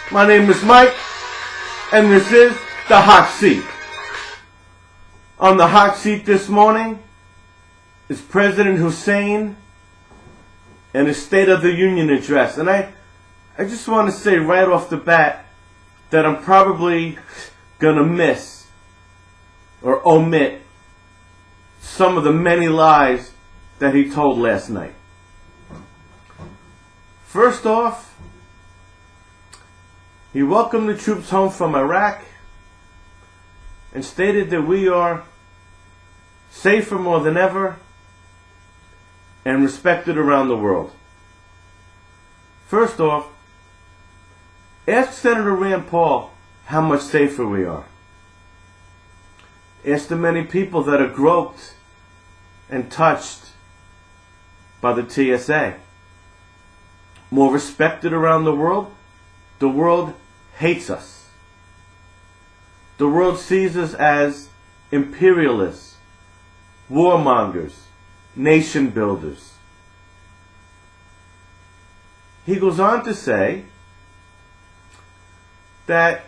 My name is Mike, and this is The Hot Seat. On the hot seat this morning is President Hussein and his State of the Union address. And I just want to say right off the bat that I'm probably going to miss or omit some of the many lies that he told last night. First off, he welcomed the troops home from Iraq and stated that we are safer more than ever and respected around the world. First off, ask Senator Rand Paul how much safer we are. Ask the many people that are groped and touched by the TSA. More respected around the world hates us. The world sees us as imperialists, warmongers, nation builders. He goes on to say that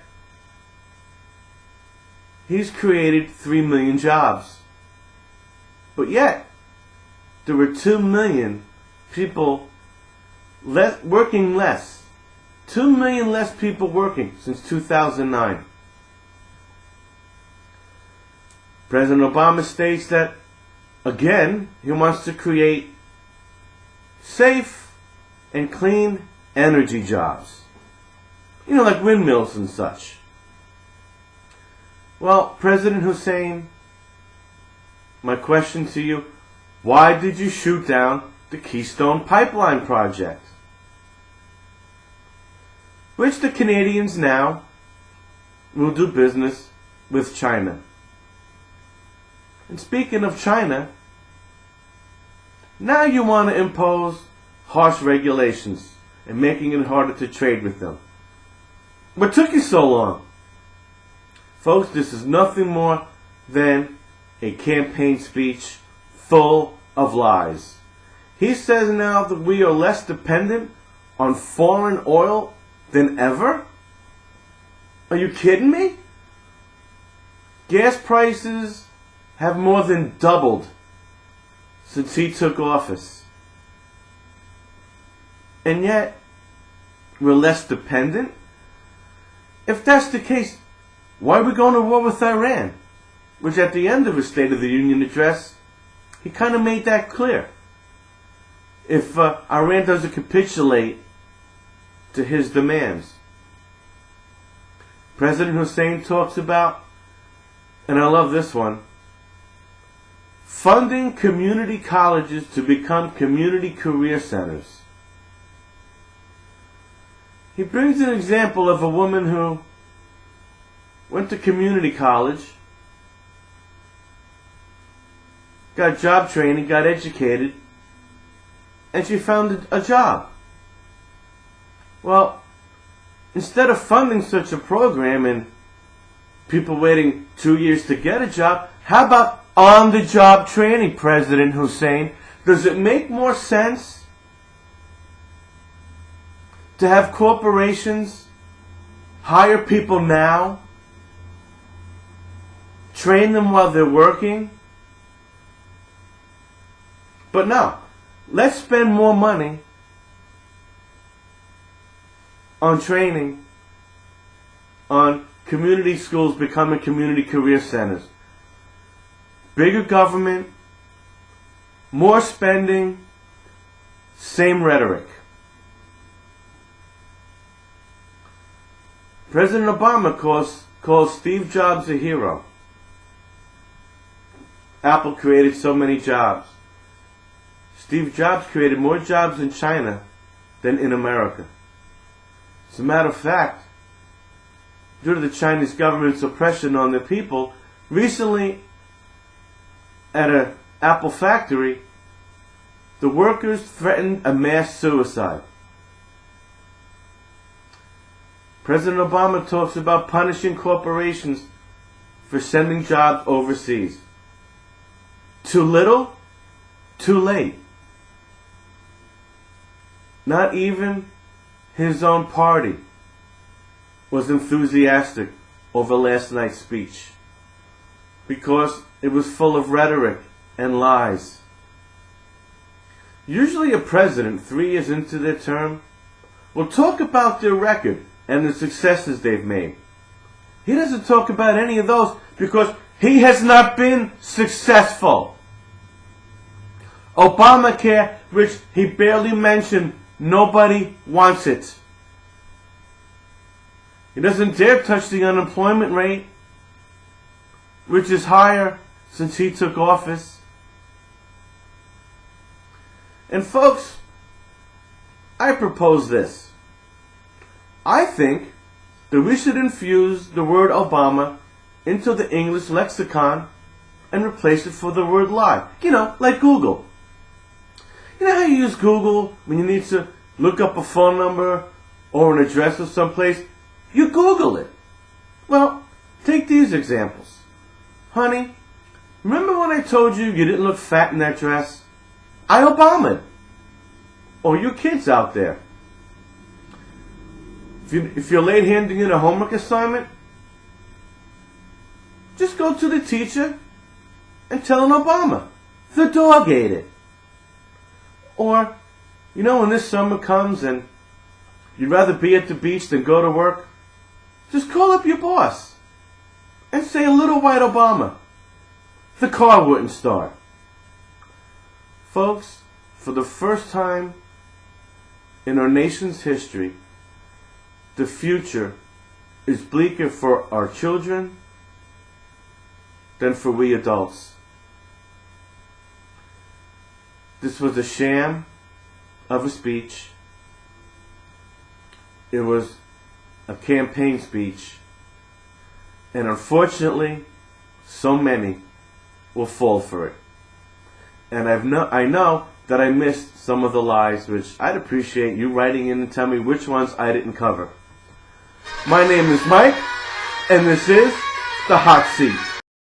he's created 3 million jobs. But yet, there were 2 million people working less. 2 million less people working since 2009. President Obama states that, again, he wants to create safe and clean energy jobs. You know, like windmills and such. Well, President Hussein, my question to you, why did you shoot down the Keystone Pipeline project, which the Canadians now will do business with China? And speaking of China, now you want to impose harsh regulations and making it harder to trade with them. What took you so long? Folks, this is nothing more than a campaign speech full of lies. He says now that we are less dependent on foreign oil than ever? Are you kidding me? Gas prices have more than doubled since he took office. And yet, we're less dependent? If that's the case, why are we going to war with Iran? Which at the end of his State of the Union address, he kind of made that clear. If Iran doesn't capitulate to his demands. President Hussein talks about, and I love this one, funding community colleges to become community career centers. He brings an example of a woman who went to community college, got job training, got educated, and she found a job. Well, instead of funding such a program and people waiting 2 years to get a job, how about on-the-job training, President Hussein? Does it make more sense to have corporations hire people now, train them while they're working? But no, let's spend more money on training, on community schools becoming community career centers. Bigger government, more spending, same rhetoric. President Obama calls Steve Jobs a hero. Apple created so many jobs. Steve Jobs created more jobs in China than in America. As a matter of fact, due to the Chinese government's oppression on the people, recently at an Apple factory, the workers threatened a mass suicide. President Obama talks about punishing corporations for sending jobs overseas. Too little, too late. Not even his own party was enthusiastic over last night's speech because it was full of rhetoric and lies. Usually a president 3 years into their term will talk about their record and the successes they've made. He doesn't talk about any of those because he has not been successful. Obamacare, which he barely mentioned, nobody wants it. He doesn't dare touch the unemployment rate, which is higher since he took office. And folks, I propose this. I think that we should infuse the word Obama into the English lexicon and replace it for the word lie. You know, like Google. You know how you use Google when you need to look up a phone number or an address of someplace? You Google it. Well, take these examples. Honey, remember when I told you you didn't look fat in that dress? I Obama'd. Or you kids out there. If you're late handing in a homework assignment, just go to the teacher and tell an Obama. The dog ate it. Or, you know, when this summer comes and you'd rather be at the beach than go to work, just call up your boss and say a little white Obama. The car wouldn't start. Folks, for the first time in our nation's history, the future is bleaker for our children than for we adults. This was a sham of a speech. It was a campaign speech. And unfortunately, so many will fall for it. And I know that I missed some of the lies, which I'd appreciate you writing in and tell me which ones I didn't cover. My name is Mike, and this is The Hot Seat.